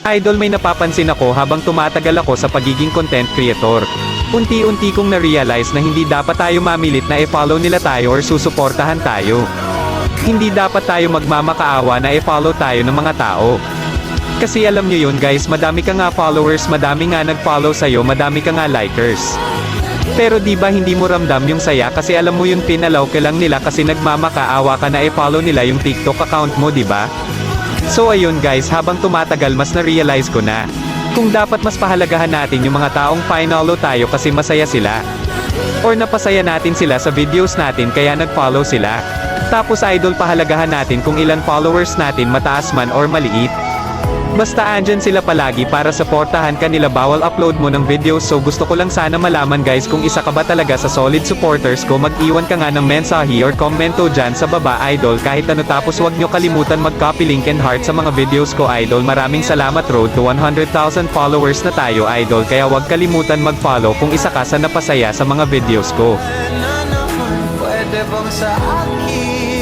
Idol, may napapansin ako habang tumatagal ako sa pagiging content creator. Unti-unti kong na-realize na hindi dapat tayo mamilit na i-follow nila tayo or susuportahan tayo. Hindi dapat tayo magmamakaawa na i-follow tayo ng mga tao. Kasi alam nyo yun guys, madami ka nga followers, madami nga nag-follow sa'yo, madami ka nga likers. Pero di ba hindi mo ramdam yung saya kasi alam mo yung pinalaw ka lang nila kasi nagmamakaawa ka na i-follow nila yung TikTok account mo, di ba? So ayun guys, habang tumatagal mas na-realize ko na kung dapat mas pahalagahan natin yung mga taong finalo tayo kasi masaya sila. Or napasaya natin sila sa videos natin kaya nag-follow sila. Tapos idol, pahalagahan natin kung ilan followers natin, mataas man or maliit. Basta andyan sila palagi para supportahan ka nila bawal upload mo ng videos. So gusto ko lang sana malaman guys kung isa ka ba talaga sa solid supporters ko. Mag-iwan ka nga ng mensahe or komento dyan sa baba idol kahit ano, tapos wag nyo kalimutan mag-copy link and heart sa mga videos ko idol. Maraming salamat, road to 100,000 followers na tayo idol, kaya wag kalimutan mag-follow kung isa ka sa napasaya sa mga videos ko. Pwede bang sa akin